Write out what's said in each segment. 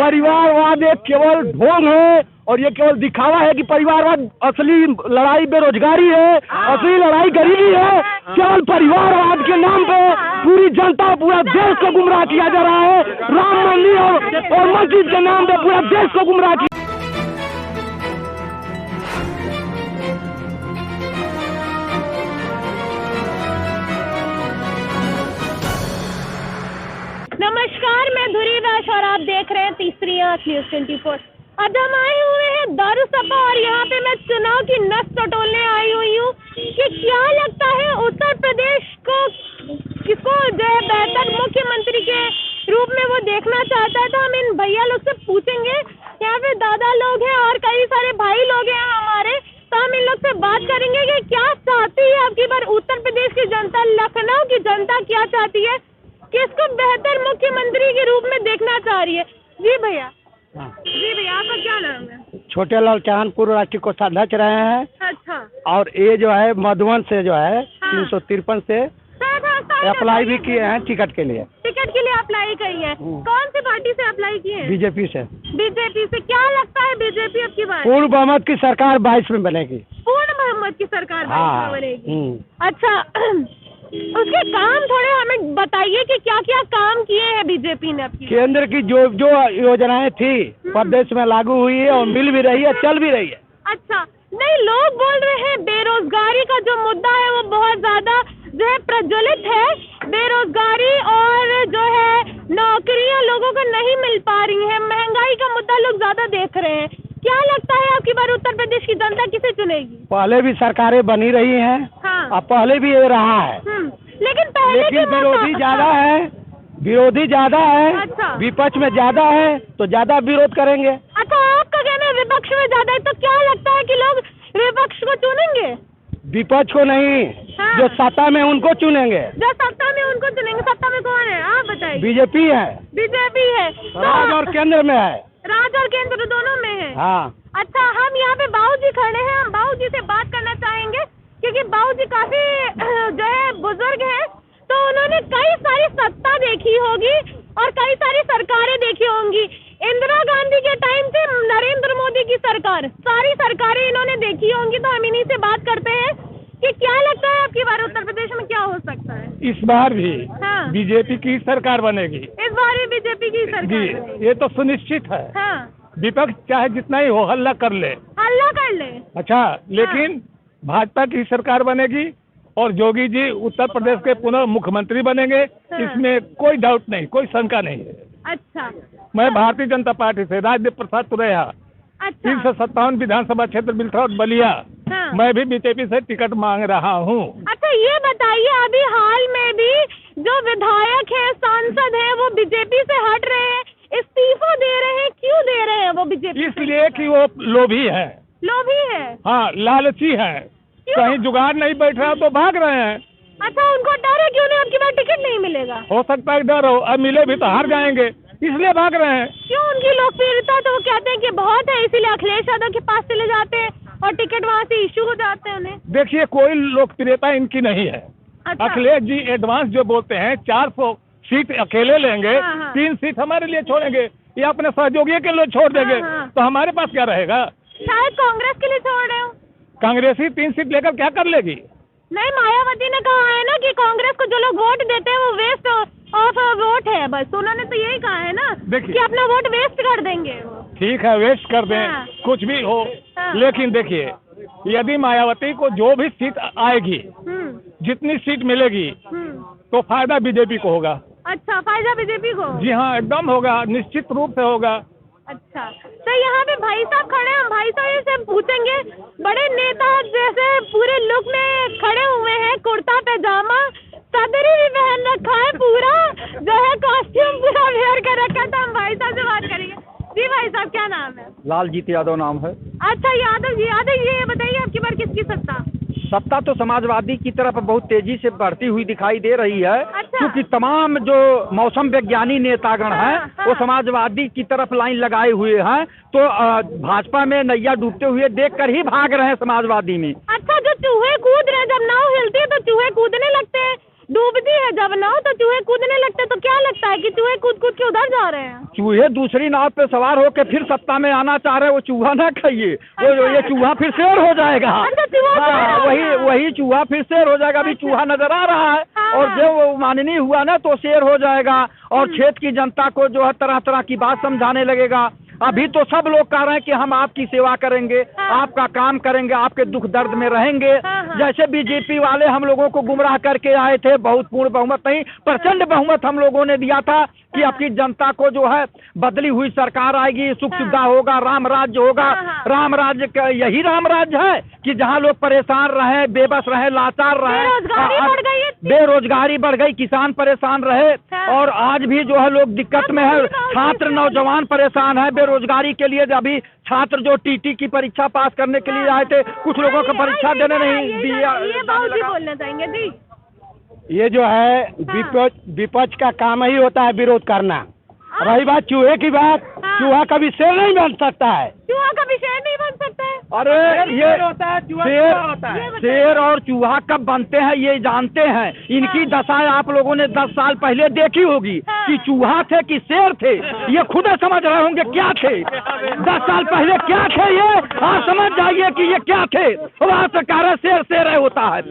परिवारवाद एक केवल ढोंग है और ये केवल दिखावा है कि परिवारवाद असली लड़ाई बेरोजगारी है, असली लड़ाई गरीबी है। केवल परिवारवाद के नाम पे पूरी जनता, पूरा देश को गुमराह किया जा रहा है। राम मंदिर और मस्जिद के नाम पे पूरा देश को गुमराह किया। नमस्कार, मैं धुरी वैश और आप देख रहे हैं तीसरी आंख न्यूज़ 24। आज हम आए हुए हैं दारुसपा और यहाँ पे मैं चुनाव की नस टटोलने आई हुई हूँ कि क्या लगता है उत्तर प्रदेश को किसको जो है बेहतर मुख्यमंत्री के रूप में वो देखना चाहता है। तो हम इन भैया लोग से पूछेंगे, यहाँ पे दादा लोग हैं और कई सारे भाई लोग हैं हमारे, तो हम इन लोग से बात करेंगे कि क्या चाहती है आपकी बार उत्तर प्रदेश की जनता, लखनऊ की जनता क्या चाहती है, किसको बेहतर मुख्यमंत्री के रूप में देखना चाह रही है। जी भैया। जी भैया, आपका क्या नाम है? छोटे लाल चौहान पूर्व राष्ट्रीय कोषाध्यक्ष रहे हैं। अच्छा। और ये जो है मधुबन से जो है 353 से अप्लाई भी किए हैं टिकट के लिए। टिकट के लिए अप्लाई किए हैं। कौन सी पार्टी से अप्लाई किए हैं? बीजेपी से। बीजेपी से। क्या लगता है बीजेपी अब की बार? पूर्ण बहुमत की सरकार 22 में बनेगी। पूर्ण बहुमत की सरकार 22 में बनेगी। अच्छा, उसके काम थोड़े हमें बताइए कि क्या क्या काम किए हैं बीजेपी ने आपकी? केंद्र की जो जो योजनाएं थी प्रदेश में लागू हुई है और मिल भी रही है, चल भी रही है। अच्छा, नहीं लोग बोल रहे हैं बेरोजगारी का जो मुद्दा है वो बहुत ज्यादा जो है प्रज्वलित है। बेरोजगारी और जो है नौकरियां लोगों को नहीं मिल पा रही है, महंगाई का मुद्दा लोग ज्यादा देख रहे हैं। क्या लगता है आपकी बार उत्तर प्रदेश की जनता किसे चुनेगी? पहले भी सरकारें बनी रही हैं। हाँ। अब पहले भी ये रहा है। लेकिन विरोधी ज्यादा है, विरोधी ज्यादा है। अच्छा। विपक्ष में ज्यादा है तो ज्यादा विरोध करेंगे। अच्छा, आपका कहना है विपक्ष में ज्यादा है, तो क्या लगता है कि लोग विपक्ष को चुनेंगे? विपक्ष को नहीं। हाँ। जो सत्ता में उनको चुनेंगे। जो सत्ता में उनको चुनेंगे। सत्ता में कौन है आप बताइए? बीजेपी है। बीजेपी है। राज्य और केंद्र में है। राज्य और केंद्र दोनों में है। हाँ। अच्छा, हम यहाँ पे बाबूजी खड़े हैं, हम बाबूजी से बात करना चाहेंगे क्योंकि बाबूजी काफी जो है बुजुर्ग हैं, तो उन्होंने कई सारी सत्ता देखी होगी और कई सारी सरकारें देखी होंगी। इंदिरा गांधी के टाइम से नरेंद्र मोदी की सरकार, सारी सरकारें इन्होंने देखी होंगी। तो हम इन्हीं से बात करते हैं कि क्या लगता है आपकी बार उत्तर प्रदेश में क्या हो सकता है? इस बार भी हाँ। बीजेपी की सरकार बनेगी। इस बार भी बीजेपी की सरकार बनेगी। ये तो सुनिश्चित है। हाँ। विपक्ष चाहे जितना ही हो हल्ला कर ले। हल्ला कर ले। अच्छा, लेकिन भाजपा की सरकार बनेगी और योगी जी उत्तर प्रदेश के पुनः मुख्यमंत्री बनेंगे। इसमें कोई डाउट नहीं, कोई शंका नहीं है। अच्छा। मैं भारतीय जनता पार्टी से राजदेव प्रसाद तुरैया, अच्छा। 357 विधानसभा क्षेत्र बिलथौर बलिया, हाँ। मैं भी बीजेपी से टिकट मांग रहा हूँ। अच्छा, ये बताइए अभी हाल में भी जो विधायक है, सांसद है, वो बीजेपी से हट रहे हैं, इस्तीफा दे रहे हैं। क्यों दे रहे हैं वो बीजेपी? इसलिए कि वो लोभी है। लोभी है? हाँ, लालची है। कहीं जुगाड़ नहीं बैठ रहा तो भाग रहे हैं। अच्छा, उनको डर है क्यों नहीं आपकी बार टिकट नहीं मिलेगा? हो सकता है डर हो, अब मिले भी तो हार जाएंगे, इसलिए भाग रहे हैं। क्यों? उनकी लोकप्रियता तो वो कहते हैं कि बहुत है, इसीलिए अखिलेश यादव के पास चले जाते हैं और टिकट वहाँ से इशू हो जाते हैं उन्हें। देखिए, कोई लोकप्रियता इनकी नहीं है। अच्छा। अखिलेश जी एडवांस जो बोलते हैं 400 सीट अकेले लेंगे। हाँ, हाँ। 3 सीट हमारे लिए छोड़ेंगे या अपने सहयोगियों के लिए छोड़ देंगे। हाँ, हाँ। तो हमारे पास क्या रहेगा? शायद कांग्रेस के लिए छोड़ रहे हो। कांग्रेसी 3 सीट लेकर क्या कर लेगी? नहीं, मायावती ने कहा है ना कि कांग्रेस को जो लोग वोट देते हैं वो वेस्ट ऑफ वोट है। बस उन्होंने तो यही कहा है ना कि अपना वोट वेस्ट कर देंगे वो। ठीक है, वेस्ट कर दें। हाँ। कुछ भी हो। हाँ। लेकिन देखिए, यदि मायावती को जो भी सीट आएगी, जितनी सीट मिलेगी, तो फायदा बीजेपी को होगा। अच्छा, फायदा बीजेपी को? जी हाँ, एकदम होगा, निश्चित रूप से होगा। अच्छा, तो यहाँ पे भाई साहब खड़े हैं, भाई साहब से पूछेंगे। बड़े नेता जैसे पूरे लुक में खड़े हुए हैं, कुर्ता पैजामा, सदरी भी पहन रखा है, पूरा जो है कॉस्ट्यूम पूरा वेयर कर रखा है। तो हम भाई साहब से बात करेंगे। जी भाई साहब, क्या नाम है? लालजीत यादव नाम है। अच्छा, यादव जी। यादव जी, ये बताइए आपकी बार किसकी सत्ता? सत्ता तो समाजवादी की तरफ बहुत तेजी से बढ़ती हुई दिखाई दे रही है। अच्छा। क्योंकि तमाम जो मौसम वैज्ञानी नेतागण हैं वो समाजवादी की तरफ लाइन लगाए हुए हैं, तो भाजपा में नैया डूबते हुए देखकर ही भाग रहे हैं समाजवादी में। अच्छा, जो चूहे कूद रहे हैं, जब नाव हिलती है तो चूहे कूदने लगते हैं, डूबती है जब नाव तो चूहे कूदने लगते, तो क्या लगता है कि चूहे कूद कूद के उधर जा रहे हैं? चूहे दूसरी नाव पे सवार होके फिर सत्ता में आना चाह रहे हैं, वो चूहा ना खाइए, वो ये चूहा फिर शेर हो जाएगा। अच्छा, चूहा हाँ, वही चूहा फिर शेर हो जाएगा। अभी चूहा नजर आ रहा है, और जब वो माननीय हुआ ना तो शेर हो जाएगा, और क्षेत्र की जनता को जो है तरह तरह की बात समझाने लगेगा। अभी तो सब लोग कह रहे हैं कि हम आपकी सेवा करेंगे, आपका काम करेंगे, आपके दुख दर्द में रहेंगे। जैसे बीजेपी वाले हम लोगों को गुमराह करके आए थे, बहुत पूर्ण बहुमत नहीं, प्रचंड बहुमत हम लोगों ने दिया था कि आपकी जनता को जो है बदली हुई सरकार आएगी, सुख सुविधा होगा, राम राज्य होगा। राम राज्य यही राम राज्य है कि जहाँ लोग परेशान रहे, बेबस रहे, लाचार रहे, बेरोजगारी बढ़ गई, किसान परेशान रहे, और आज भी जो है लोग दिक्कत में है। छात्र नौजवान परेशान है बेरोजगारी के लिए। अभी छात्र जो टीटी की परीक्षा पास करने के लिए आए थे, कुछ लोगों को परीक्षा देने नहीं दिया। ये बाबूजी बोलना चाहेंगे जी। ये जो है विपक्ष का काम ही होता है विरोध करना। रही बात चूहे की बात, चूहा कभी शेर नहीं बन सकता है। चूहा कभी शेर नहीं बन सकता है। अरे ये शेर और चूहा कब बनते हैं ये जानते हैं। इनकी दशा आप लोगों ने 10 साल पहले देखी होगी कि चूहा थे कि शेर थे, ये खुद समझ रहे होंगे क्या थे। 10 साल पहले क्या थे ये आप समझ जाइए कि ये क्या थे। वहाँ सरकार शेर होता है।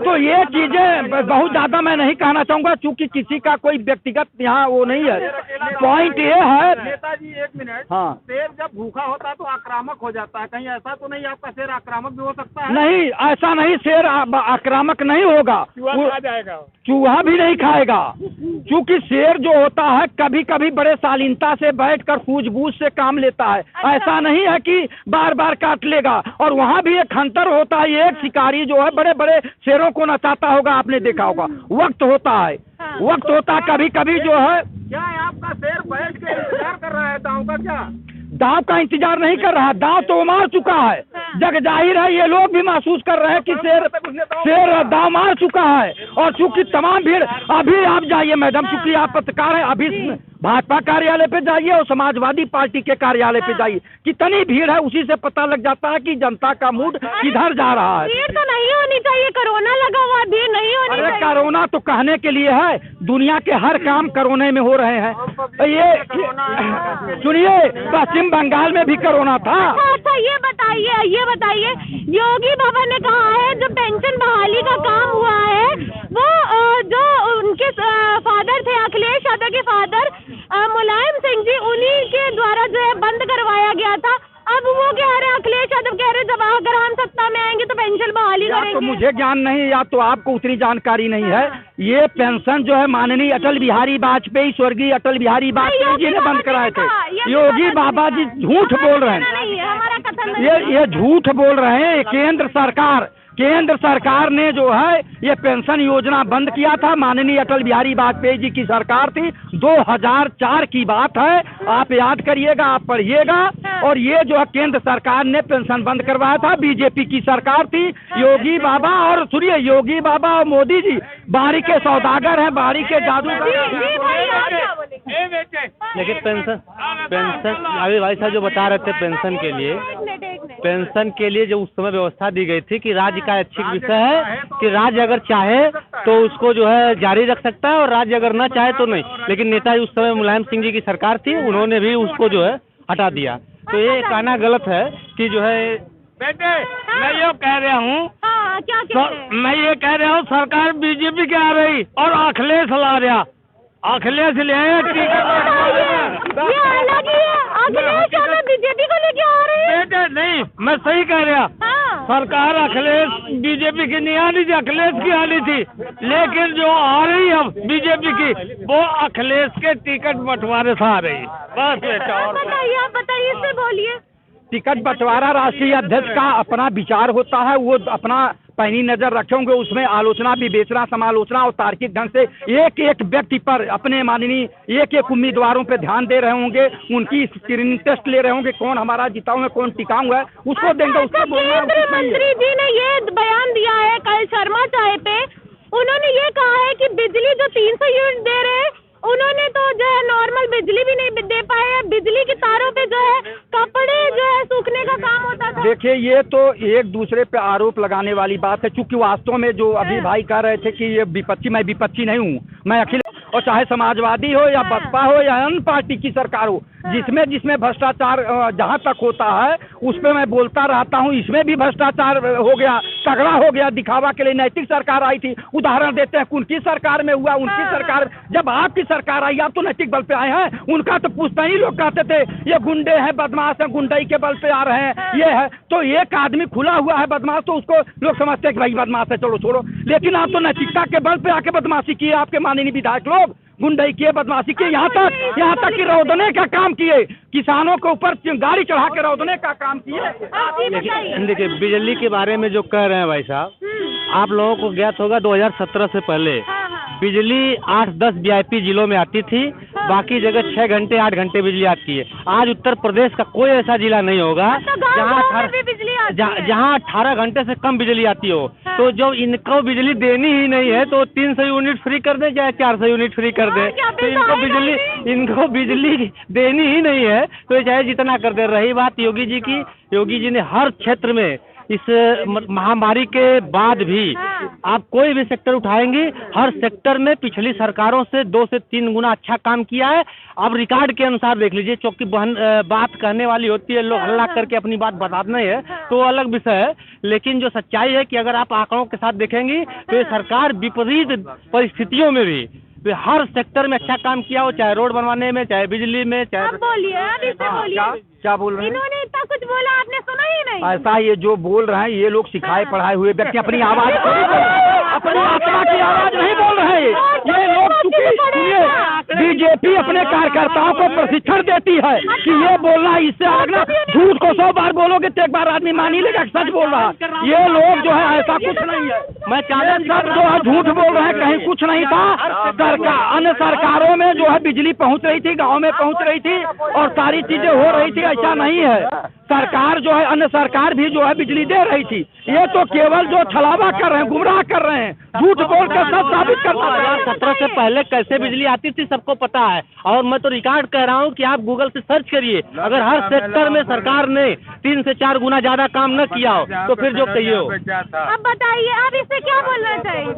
तो ये चीजें बहुत ज्यादा मैं नहीं कहना चाहूँगा, चूँकि किसी का कोई व्यक्तिगत यहाँ वो नहीं है। पॉइंट ये है नेताजी, एक मिनट, हाँ, शेर जब भूखा होता है तो आक्रामक हो जाता है, कहीं ऐसा तो नहीं आपका शेर आक्रामक भी हो सकता है? नहीं, ऐसा नहीं, शेर आक्रामक नहीं होगा, खा जाएगा, चूहा भी नहीं खाएगा। क्योंकि शेर जो होता है कभी कभी बड़े शालीनता से बैठकर सूझबूझ से काम लेता है। ऐसा नहीं है कि बार बार काट लेगा। और वहाँ भी एक हंटर होता है, एक शिकारी जो है बड़े बड़े शेरों को नचाता होगा, आपने देखा होगा। वक्त होता है, वक्त होता है, कभी कभी जो है। क्या आपका शेर बैठ के इंतजार कर रहा है दांव का? क्या दांव का इंतजार नहीं कर रहा, दांव तो मार चुका है। जग जाहिर है ये लोग भी महसूस कर रहे हैं कि शेर दांव मार चुका है। और चूंकि तमाम भीड़, अभी आप जाइए मैडम, चूंकि आप पत्रकार हैं, अभी भाजपा कार्यालय पे जाइए और समाजवादी पार्टी के कार्यालय पे जाइए, कितनी भीड़ है, उसी से पता लग जाता है कि जनता का मूड किधर जा रहा है। भीड़ तो नहीं होनी चाहिए, कोरोना लगा हुआ, भीड़ नहीं होनी चाहिए। अरे कोरोना तो कहने के लिए है, दुनिया के हर काम कोरोना में हो रहे हैं। ये सुनिए, पश्चिम बंगाल में भी कोरोना था। अच्छा, ये बताइए योगी बाबा ने कहा है जो पेंशन बहाली का काम हुआ है वो जो उनके फादर थे, अखिलेश यादव के फादर मुलायम सिंह जी, उन्हीं के द्वारा जो है बंद करवाया गया था। अब वो कह रहे हैं, अखिलेश यादव कह रहे जब अगर हम सत्ता में आएंगे तो पेंशन बहाली करेंगे। तो मुझे ज्ञान नहीं, या तो आपको उतनी जानकारी नहीं है। ये पेंशन जो है माननीय अटल बिहारी वाजपेयी, स्वर्गीय अटल बिहारी वाजपेयी जी ने बंद कराए थे। योगी बाबा जी झूठ बोल रहे हैं, ये झूठ बोल रहे हैं। केंद्र सरकार ने जो है ये पेंशन योजना बंद किया था। माननीय अटल बिहारी वाजपेयी जी की सरकार थी, 2004 की बात है, आप याद करिएगा, आप पढ़िएगा। और ये जो है केंद्र सरकार ने पेंशन बंद करवाया था, बीजेपी की सरकार थी। योगी बाबा, और सुनिए, योगी बाबा और मोदी जी बारी के सौदागर हैं, बारी के जादूगर। लेकिन पेंशन अभी भाई साहब जो बता रहे थे, पेंशन के लिए जो उस समय व्यवस्था दी गई थी कि राज्य का ऐच्छिक विषय है कि राज्य अगर चाहे तो उसको जो है जारी रख सकता है और राज्य अगर ना चाहे तो नहीं। लेकिन नेताजी उस समय मुलायम सिंह जी की सरकार थी, उन्होंने भी उसको जो है हटा दिया। तो ये कहना गलत है कि जो है बेटे, मैं ये कह रहा हूँ, मैं ये कह रहा हूँ सरकार बीजेपी की आ रही और अखिलेश ला रहा, अखिलेश ले बीजेपी को लेके आ रहे हैं। बेटे नहीं, मैं सही कह रहा। सरकार अखिलेश बीजेपी की नहीं आनी थी, अखिलेश की आनी थी। लेकिन जो आ रही है बीजेपी की, वो अखिलेश के टिकट बंटवारे से आ रही। बस बेटा, और बताइए, इससे बोलिए। टिकट बंटवारा राष्ट्रीय अध्यक्ष का अपना विचार होता है, वो अपना पैनी नजर रखेंगे, उसमें आलोचना, विवेचना, समालोचना और तार्किक ढंग से एक एक व्यक्ति पर, अपने माननीय एक एक उम्मीदवारों पे ध्यान दे रहे होंगे, उनकी स्क्रीनिंग टेस्ट ले रहे होंगे, कौन हमारा जिताऊ है, कौन टिकाऊ है, उसको देंगे। उसको केंद्रीय मंत्री जी ने ये बयान दिया है कल शर्मा चाय पे, उन्होंने ये कहा है कि बिजली जो 300 यूनिट दे रहे हैं, उन्होंने तो जो है नॉर्मल बिजली भी नहीं दे पाए। बिजली की तारों पे जो है कपड़े जो है सूखने का काम होता था। देखिए, ये तो एक दूसरे पे आरोप लगाने वाली बात है, चूंकि वास्तव में जो अभी भाई कह रहे थे कि ये विपक्षी, मैं विपक्षी नहीं हूँ, मैं अखिल, और चाहे समाजवादी हो या बसपा हो या अन्य पार्टी की सरकार हो, जिसमें भ्रष्टाचार जहाँ तक होता है उस पर मैं बोलता रहता हूँ। इसमें भी भ्रष्टाचार हो गया, तगड़ा हो गया, दिखावा के लिए नैतिक सरकार आई थी। उदाहरण देते हैं, उनकी सरकार में हुआ, उनकी सरकार, जब आपकी सरकार आई आप तो नैतिक बल पे आए हैं, उनका तो पूछता ही लोग कहते थे ये गुंडे हैं, बदमाश हैं, गुंडई के बल पे आ रहे हैं, ये है। तो एक आदमी खुला हुआ है बदमाश, तो उसको लोग समझते हैं कि भाई बदमाश है, चलो छोड़ो। लेकिन आप तो नैतिकता के बल पे आके बदमाशी किए, आपके माननीय विधायक लोग गुंडई किए, बदमाशी किए, यहाँ तक कि रौदने का काम किए, किसानों के ऊपर गाड़ी चढ़ा के रौदने का काम किए। देखिए, बिजली के बारे में जो कह रहे हैं भाई साहब, आप लोगों को ज्ञात होगा 2017 से पहले बिजली 8-10 VIP जिलों में आती थी, बाकी जगह 6 घंटे 8 घंटे बिजली आती है। आज उत्तर प्रदेश का कोई ऐसा जिला नहीं होगा जहाँ 18 घंटे से कम बिजली आती हो। तो जो इनको बिजली देनी ही नहीं है तो 300 यूनिट फ्री कर दें चाहे 400 यूनिट फ्री कर दें, तो इनको बिजली देनी ही नहीं है तो चाहे जितना कर दे। रही बात योगी जी की, योगी जी ने हर क्षेत्र में इस महामारी के बाद भी आप कोई भी सेक्टर उठाएंगे, हर सेक्टर में पिछली सरकारों से 2 से 3 गुना अच्छा काम किया है। अब रिकॉर्ड के अनुसार देख लीजिए, चौकी बात कहने वाली होती है, लोग हल्ला करके अपनी बात बताते हैं तो वो अलग विषय है, लेकिन जो सच्चाई है कि अगर आप आंकड़ों के साथ देखेंगी तो ये सरकार विपरीत परिस्थितियों में भी हर सेक्टर में अच्छा काम किया हो, चाहे रोड बनवाने में, चाहे बिजली में, चाहे। अब बोलिए, अब इससे बोलिए। क्या बोल रहे हैं? इन्होंने इतना कुछ बोला, आपने सुना ही नहीं। ऐसा ये जो बोल रहे हैं ये लोग सिखाए पढ़ाए हुए व्यक्ति अपनी आवाज, अपनी आत्मा की आवाज नहीं बोल रहे हैं। ये लोग सुनिए, बीजेपी अपने कार्यकर्ताओं को प्रशिक्षण देती है कि ये बोलना, इससे अलग, झूठ को 100 बार बोलोगे तो एक बार आदमी मान ही लेगा सच बोल रहा है। ये लोग जो है ऐसा कुछ नहीं है, मैं चाहता सब जो है झूठ बोल रहे हैं, कहीं कुछ नहीं था। अन्य सरकारों में जो है बिजली पहुंच रही थी, गांव में पहुंच रही थी और सारी चीजें हो रही थी, ऐसा नहीं है। सरकार जो है, अन्य सरकार भी जो है बिजली दे रही थी। ये तो केवल जो छलावा कर रहे हैं, गुमराह कर रहे हैं, झूठ बोल कर सब साबित करना। 2017 से पहले कैसे बिजली आती थी सबको पता है, और मैं तो रिकॉर्ड कह रहा हूँ कि आप गूगल से सर्च करिए, अगर हर सेक्टर में सरकार ने 3 से 4 गुना ज्यादा काम न किया हो तो फिर जो कहिए हो। अब बताइए, आप इससे क्या बोलना चाहिए?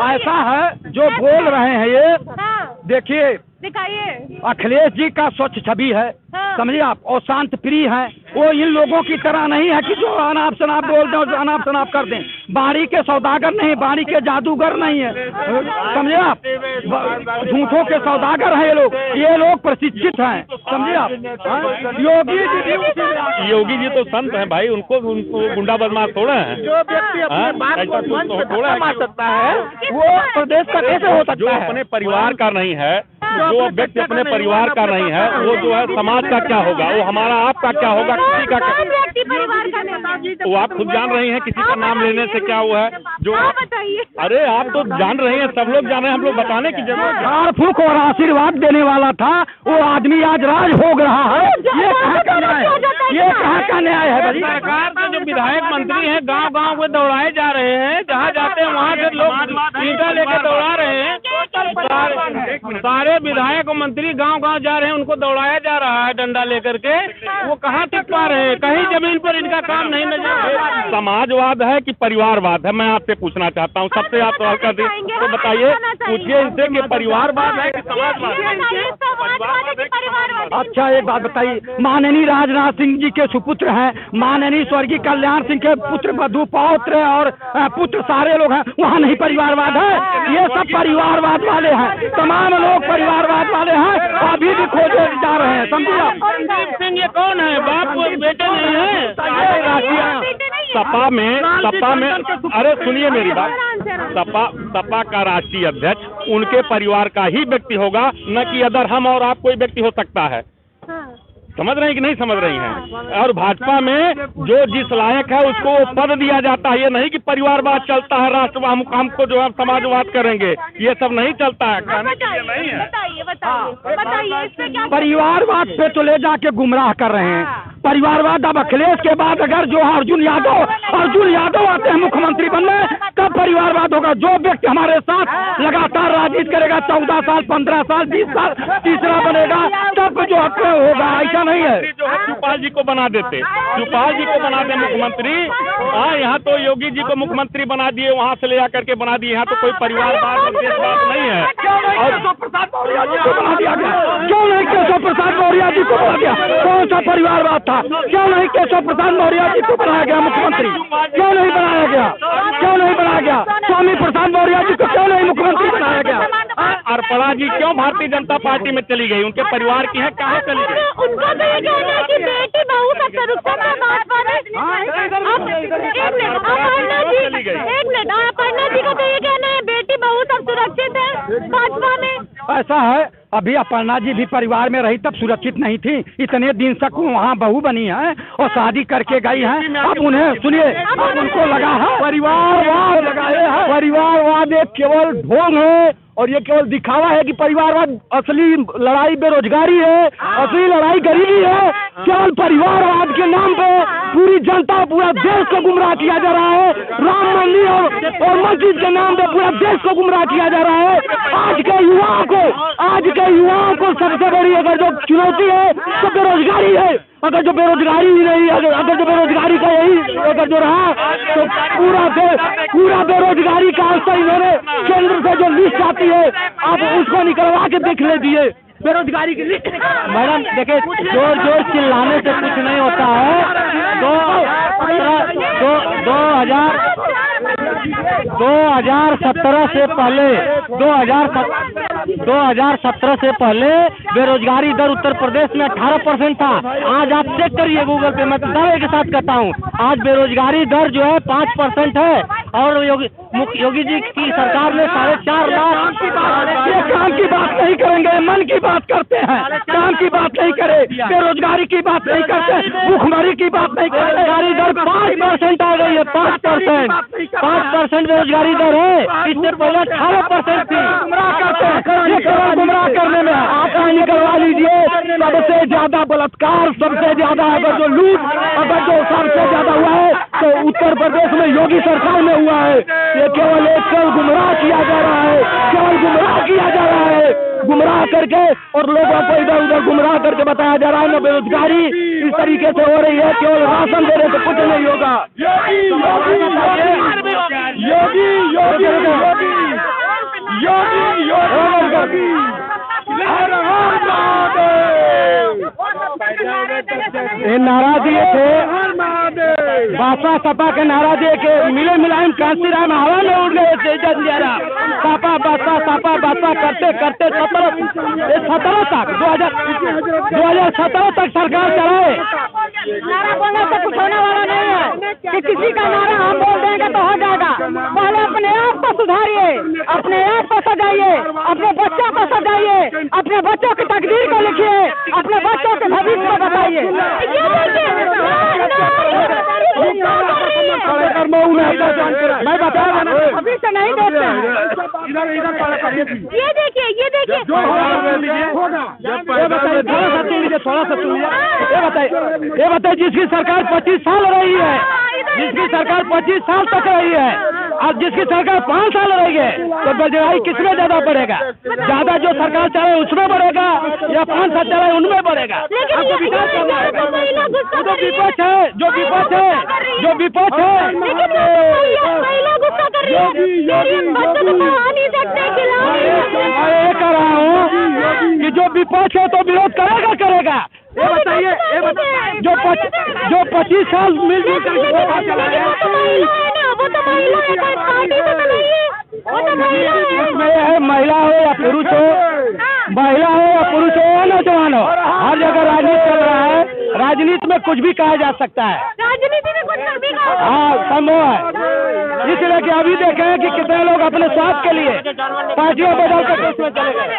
ऐसा है जो बोल रहे हैं ये, देखिए दिखाइए। अखिलेश जी का स्वच्छ छवि है, समझिए आप, और शांत प्रिय है। वो इन लोगों की तरह नहीं है कि जो अनाप शनाप बोल दें और अनाप शनाप कर दें। बाड़ी के सौदागर नहीं, बाड़ी के जादूगर नहीं है, समझिए आप, झूठों के सौदागर हैं ये लोग प्रशिक्षित हैं, समझिए आप। योगी जी तो संत हैं भाई, उनको गुंडा बदमाश थोड़ा है। जो व्यक्ति अपने बात को मंच पे थोड़ा सकता है वो प्रदेश का कैसे हो सकता है? जो अपने परिवार का नहीं है, जो व्यक्ति अपने परिवार का नहीं है, वो जो है समाज का क्या होगा, वो हमारा आपका क्या होगा, किसी का क्या? व्यक्ति परिवार का नहीं, वो आप खुद जान रही हैं किसी का नाम लेने से क्या हुआ है जो। बताइए। अरे आप तो जान रही हैं, सब लोग जान रहे हैं, हम लोग बताने की जरूरत। झाड़ फूक और आशीर्वाद देने वाला था वो आदमी आज राज भोग रहा है। ये कहाँ का न्याय है? ये कहाँ का न्याय है? सरकार के जो विधायक मंत्री हैं गांव गांव में दौड़ाए जा रहे हैं, जहाँ जाते हैं वहाँ से लोग ईंटा लेके दौड़ा रहे हैं। सारे विधायक और मंत्री गांव गांव जा रहे हैं, उनको दौड़ाया जा रहा है डंडा लेकर के। वो कहाँ तक पा रहे हैं? कहीं जमीन पर इनका काम नहीं नजर। समाजवाद है कि परिवारवाद है, मैं आपसे पूछना चाहता हूँ। सबसे आप सवाल कर दें तो बताइए, पूछिए इनसे कि परिवारवाद है कि समाजवाद है? अच्छा एक बात बताइए, माननीय राजनाथ सिंह जी के सुपुत्र हैं, माननीय स्वर्गीय कल्याण सिंह के पुत्र बधू पौत्र और पुत्र सारे लोग हैं, वहाँ नहीं परिवारवाद है? ये सब परिवारवाद वाले हैं, तमाम लोग परिवारवाद वाले हैं, अभी भी खोजे जा रहे हैं, समझिए आप। रणदीप सिंह ये कौन है? बाप बेटे नहीं है? सपा में अरे सुनिए मेरी बात, सपा का राष्ट्रीय अध्यक्ष उनके परिवार का ही व्यक्ति होगा, न कि अदर हम और आप कोई व्यक्ति हो सकता है। समझ रही कि नहीं समझ रही हैं? और भाजपा में जो जिस लायक है उसको पद दिया जाता है, ये नहीं कि परिवारवाद चलता है, राष्ट्रवाद हमको जो है समाजवाद करेंगे, ये सब नहीं चलता है, कहने के लिए नहीं है। बताइए इससे क्या? परिवारवाद पे तो ले जाके गुमराह कर रहे हैं। परिवारवाद अब अखिलेश के बाद अगर जो अर्जुन यादव आते हैं मुख्यमंत्री बनने, तब परिवारवाद होगा। जो व्यक्ति हमारे साथ लगातार राजनीति करेगा 14 साल 15 साल 20 साल, तीसरा बनेगा तब जो होगा, ऐसा नहीं है। जो है शिवपाल जी को बना देते, शिवपाल जी को बना दे मुख्यमंत्री। हाँ, यहाँ तो योगी जी को मुख्यमंत्री बना दिए, वहाँ से ले जाकर के बना दिए। यहाँ तो कोई परिवारवाद देशवाद नहीं है। और केशव प्रसाद मौर्य जी को बना दिया गया, क्यों नहीं केशव प्रसाद मौर्य जी को बना दिया? कौन सा परिवारवाद था? क्यों नहीं केशव प्रसाद मौर्य जी को बनाया गया मुख्यमंत्री? क्यों नहीं बनाया गया? क्यों नहीं बनाया गया? स्वामी प्रसाद मौर्य जी को क्यों नहीं मुख्यमंत्री बनाया गया? अर्पणा जी क्यों भारतीय जनता पार्टी में चली गई? उनके परिवार की है, कहाँ चली गई? उनका तो ये कहना है कि बेटी बहू सब संरक्षण में भाजपा में। एक मिनट, अपर्णा जी का तो ये कहना है बेटी बहू सब सुरक्षित है भाजपा में। ऐसा है, अभी अपर्णा जी भी परिवार में रही तब सुरक्षित नहीं थी। इतने दिन तक वहाँ बहू बनी है और शादी करके गई है। अब उन्हें सुनिए, अब उनको लगा है परिवारवाद लगाए हैं। परिवारवाद एक केवल ढोंग है और ये केवल दिखावा है कि परिवारवाद असली लड़ाई बेरोजगारी है, असली लड़ाई गरीबी है। केवल परिवारवाद के नाम पे पूरी जनता, पूरा देश को गुमराह किया जा रहा है। राम मंदिर और मस्जिद के नाम पे पूरा देश को गुमराह किया जा रहा है। आज के युवाओं को सबसे बड़ी अगर जो चुनौती है तो बेरोजगारी है। अगर जो बेरोजगारी ही नहीं, अगर जो बेरोजगारी का यही अगर जो रहा तो पूरा बेरोजगारी का आंसर इन्होंने केंद्र से जो लिस्ट आती है आप उसको निकलवा के देख लीजिए बेरोजगारी की लिस्ट। मैडम देखिए, जोर जोर चिल्लाने से कुछ नहीं होता है। 2017 से पहले 2017 से पहले बेरोजगारी दर उत्तर प्रदेश में 18% था। आज आप चेक करिए गूगल पे, मैं दावे के साथ कहता हूँ आज बेरोजगारी दर जो है 5% है। और योगी जी की सरकार ने 4.5 लाख। ये काम की बात नहीं करेंगे, मन की बात करते हैं, काम की बात नहीं करे, बेरोजगारी की बात नहीं करते, भूखमरी की बात नहीं करते। बेरोजगारी दर 5% आ गई है, 5% बेरोजगारी दर है। इससे पहले 18% थी। गुमराह करते हैं, ये केवल गुमराह करने में आप निकलवा लीजिए। सबसे ज्यादा बलात्कार, सबसे ज्यादा अगर जो लूट, अगर जो सबसे ज्यादा हुआ है तो उत्तर प्रदेश में योगी सरकार में हुआ है। ये केवल एक गुमराह किया जा रहा है, केवल गुमराह किया जा रहा है, गुमराह करके और लोगों को इधर उधर गुमराह करके बताया जा रहा है। न बेरोजगारी इस तरीके से हो रही है, केवल राशन देने से कुछ नहीं होगा। ये नारा दिए थे, बासा सपा के नारा दिए के मिले मिलायम कांसी राम हवा में उड़ गए थे। सापा बासा करते करते 2017 तक 2017 तक सरकार चलाए। नारा बोलने से कुछ होने वाला नहीं है कि किसी का नारा हम बोल देंगे तो हो जाएगा। पहले अपने आप को सुधारिए, अपने आप को सजाइए, अपने बच्चों को सजाइए, अपने बच्चों की तकदीर को लिखिए, अपने बच्चों के भविष्य को बताइए। मैं बता भविष्य नहीं देखते हैं। ये देखिए थोड़ा सा ये बताइए जिसकी सरकार 25 साल रही है, जिसकी सरकार 25 साल तक रही है, अब जिसकी सरकार 5 साल रही है तो बेरोजगारी किसमें ज्यादा बढ़ेगा? ज्यादा जो सरकार चले उसमें बढ़ेगा या 5 साल चले उनमें बढ़ेगा? आपको विकास करना है। जो विपक्ष है, जो विपक्ष है मैं ये कह रहा हूँ कि जो विपक्ष है तो विरोध करेगा। ये बताइए जो 25 साल मिलजुल कर इसमें है महिला हो या पुरुष हो, या नौजवान हो, हर जगह राजनीति चल रहा है। राजनीति में कुछ भी कहा जा सकता है, राजनीति में कुछ भी कहा। हाँ संभव है। इसलिए कि अभी देखें कि कितने लोग अपने स्वार्थ के लिए पार्टियों बदल कर उसमें चले गए।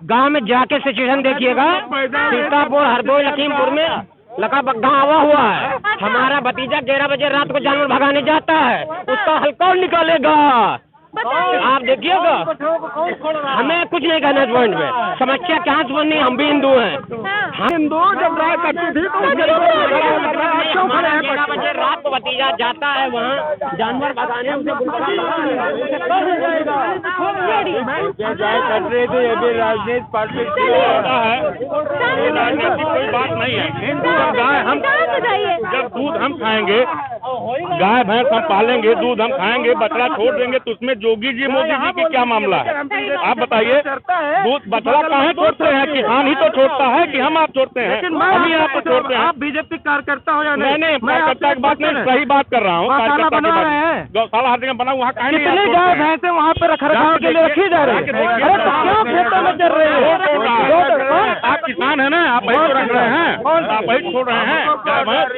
गांव में जाके सिचुएशन देखिएगा, सीतापुर, हरदोई, लखीमपुर में लका बग्घा आवा हुआ है। हमारा भतीजा 11 बजे रात को जानवर भगाने जाता है, उसका हल कौन निकालेगा? आप देखिएगा। हमें कुछ नहीं कहना इस पॉइंट में, समस्या क्या सुननी, हम भी हिंदू हैं, हिंदू जब राय करती थी तो क्यों खड़े हैं? रात को भतीजा जाता है वहाँ जानवर भगाने उसे राजनीतिक पार्टी होता है, राजनीतिक कोई बात नहीं है। गाय हम जब दूध हम खाएंगे, गाय भैंस हम पालेंगे, दूध हम खाएंगे, बछड़ा छोड़ देंगे तो उसमें जोगी जी मोदी जी की क्या मामला है? आप बताइए। दूध बछड़ा कहाँ छोड़ते हैं? किसान ही तो छोड़ता है कि हम आप छोड़ते हैं? हम ही आप छोड़ते हैं। आप बीजेपी कार्यकर्ता हो या नहीं नहीं, कार्यकर्ता की बात नहीं, सही बात कर रहा हूँ। गौशाला हर जगह बना, वहाँ कहीं नहीं। कितनी गाय भैंसे वहाँ पे रखरखाव के लिए रखी जा रही है? अरे तो क्यों खेतों में चल रही है? आप किसान है ना, आप वही तो रख रहे हैं, आप वही छोड़ रहे हैं गाय भैंस।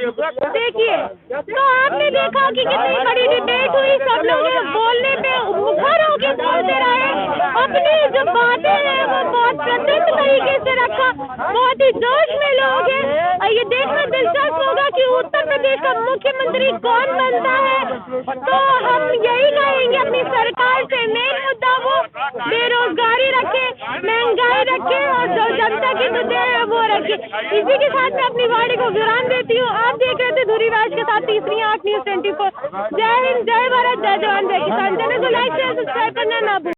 देखिए, तो आपने देखा कि कितनी बड़ी डिबेट हुई, सब लोग बोलने पे मुखर होके बोलते रहे, अपनी जो बातें हैं वो बहुत प्रसिद्ध तरीके से रखा, बहुत ही जोश में लोग हैं। और ये देखना दिलचस्प होगा कि उत्तर प्रदेश का मुख्यमंत्री कौन बनता है। तो हम यही कहेंगे अपनी सरकार से, मेन मुद्दा वो बेरोजगारी रखे, महंगाई रखे और जो जनता की मुद्दे है वो रखे। इसी के साथ मैं अपनी वाणी को विराम देती हूँ। आप देख रहे थे धुरी राज के साथ तीसरी आंख न्यूज़ 24। जय हिंद, जय भारत, जय जवान, जय किसान। चैनल को लाइक शेयर सब्सक्राइब करना ना भूलें।